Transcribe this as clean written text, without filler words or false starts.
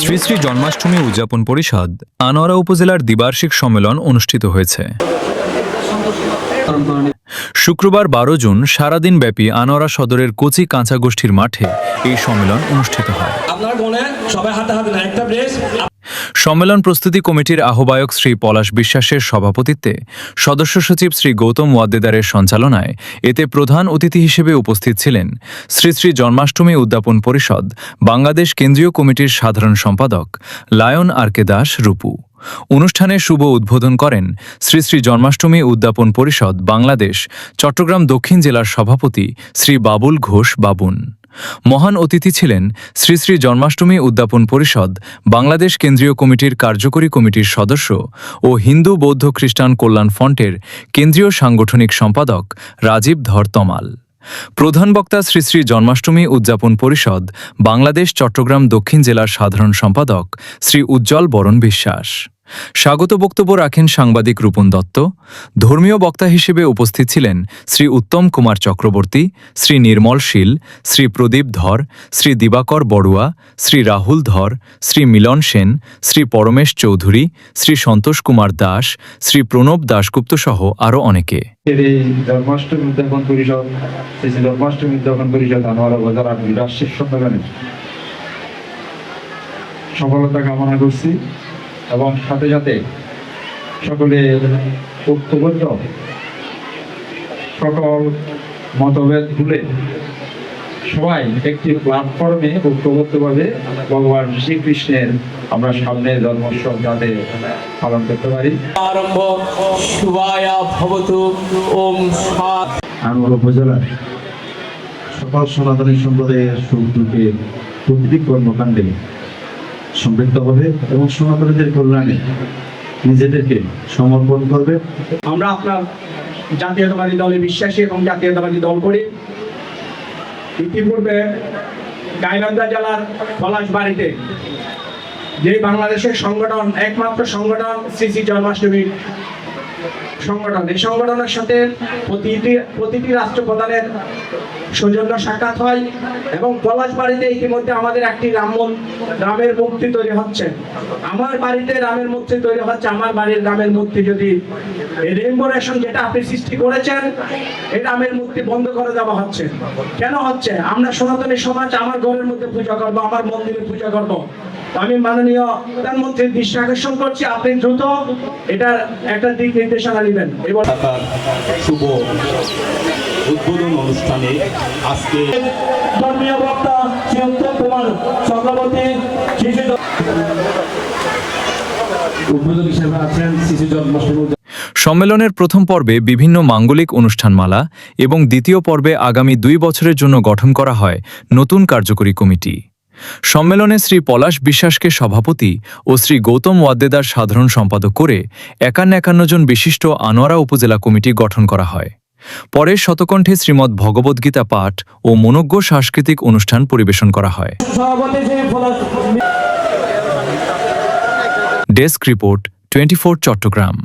শ্রী শ্রী জন্মাষ্টমী উদযাপন পরিষদ আনোয়ারা উপজেলার দ্বিবার্ষিক সম্মেলন অনুষ্ঠিত হয়েছে। শুক্রবার 12 জুন সারাদিন ব্যাপী আনোয়ারা সদরের কচি কাঁচা গোষ্ঠীর মাঠে এই সম্মেলন অনুষ্ঠিত হয়। সম্মেলন প্রস্তুতি কমিটির আহ্বায়ক শ্রী পলাশ বিশ্বাসের সভাপতিত্বে সদস্য সচিব শ্রী গৌতম ওয়াদ্দেদারের সঞ্চালনায় এতে প্রধান অতিথি হিসেবে উপস্থিত ছিলেন শ্রী শ্রী জন্মাষ্টমী উদযাপন পরিষদ বাংলাদেশ কেন্দ্রীয় কমিটির সাধারণ সম্পাদক লায়ন আরকে দাস রূপু। অনুষ্ঠানে শুভ উদ্বোধন করেন শ্রী শ্রী জন্মাষ্টমী উদযাপন পরিষদ বাংলাদেশ চট্টগ্রাম দক্ষিণ জেলার সভাপতি শ্রী বাবুল ঘোষ বাবুন। মহান অতিথি ছিলেন শ্রী শ্রী জন্মাষ্টমী উদযাপন পরিষদ বাংলাদেশ কেন্দ্রীয় কমিটির কার্যকরী কমিটির সদস্য ও হিন্দু বৌদ্ধ খ্রিস্টান কল্যাণ ফ্রন্টের কেন্দ্রীয় সাংগঠনিক সম্পাদক রাজীব ধর তমাল। প্রধান বক্তা শ্রী শ্রী জন্মাষ্টমী উদযাপন পরিষদ বাংলাদেশ চট্টগ্রাম দক্ষিণ জেলার সাধারণ সম্পাদক শ্রী উজ্জ্বল বরণ বিশ্বাস। স্বাগত বক্তব্য রাখেন সাংবাদিক রূপন দত্ত। ধর্মীয় বক্তা হিসেবে উপস্থিত ছিলেন শ্রী উত্তম কুমার চক্রবর্তী, শ্রী নির্মল শীল, শ্রী প্রদীপ ধর, শ্রী দিবাকর বড়ুয়া, শ্রী রাহুল ধর, শ্রী মিলন সেন, শ্রী পরমেশ চৌধুরী, শ্রী সন্তোষ কুমার দাস, শ্রী প্রণব দাশগুপ্ত সহ আরও অনেকে। জন্মাষ্টমী উদযাপন পরিষদ জন্মাষ্টমী উদযাপন পরিষদ আনোয়ারা উপজেলার দ্বিবার্ষিক সম্মেলনে সফলতা কামনা করছি এবং সাথে সাথে সকলে ঐক্যবদ্ধ সকল মতভেদ ভুলে সবাই একটি প্ল্যাটফর্মে ঐক্যবদ্ধভাবে ভগবান শ্রীকৃষ্ণের আমরা সামনে জন্মোৎসব যাতে পালন করতে পারি। আরম্ভ শুভায়া ভবতু ওম আনোয়ারা উপজেলার সকল সনাতনী সম্প্রদায়ের সুখ দুঃখের প্রতিটি কর্মকাণ্ডে সম্পৃক্ত হবে এবং সনাতনীদের কল্যাণে নিজেদেরকে সমর্পণ করবে। আমরা আপনার জাতীয়তাবাদী দলে বিশ্বাসী এবং জাতীয়তাবাদী দল করি। ইতিপূর্বে গাইবান্ধা জেলার পলাশবাড়িতে যে বাংলাদেশের সংগঠন একমাত্র সংগঠন শ্রী শ্রী জন্মাষ্টমী সংগঠন, এই সংগঠনের সাথে প্রতিটি রাষ্ট্রপ্রধানের সৌজন্য সাক্ষাৎ হয় এবং পলাশবাড়িতে ইতিমধ্যে আমাদের একটি রামের মূর্তি তৈরি হচ্ছে। আমার বাড়িতে রামের মূর্তি তৈরি হচ্ছে। আমার বাড়ির রামের মূর্তি যদি রেইনবোরেশন যেটা আপনি সৃষ্টি করেছেন এই রামের মূর্তি বন্ধ করে দেওয়া হচ্ছে। কেন হচ্ছে? আমরা সনাতনী সমাজ আমার ঘরের মধ্যে পূজা করবো, আমার মন্দিরে পূজা করবো। আমি মাননীয় প্রধানমন্ত্রীর দৃষ্টি আকর্ষণ করছি, আপনি দ্রুত এটার একটা দিক নির্দেশনা নেবেন। এবার শুভ উদ্বোধন অনুষ্ঠানে আজকে ধর্মীয় বক্তা শ্রী উত্তম কুমার চক্রবর্তী উদ্বোধক হিসেবে আছেন শিশু জন্মাষ্টমী। সম্মেলনের প্রথম পর্বে বিভিন্ন মাঙ্গলিক অনুষ্ঠানমালা এবং দ্বিতীয় পর্বে আগামী 2 বছরের জন্য গঠন করা হয় নতুন কার্যকরী কমিটি। সম্মেলনে শ্রী পলাশ বিশ্বাসকে সভাপতি ও শ্রী গৌতম ওয়াদ্দেদার সাধারণ সম্পাদক করে 51 জন বিশিষ্ট আনোয়ারা উপজেলা কমিটি গঠন করা হয়। পরে শতকণ্ঠে শ্রীমদ্ ভগবদ্গীতা পাঠ ও মনোজ্ঞ সাংস্কৃতিক অনুষ্ঠান পরিবেশন করা হয়। Desk report 24 Chittagong.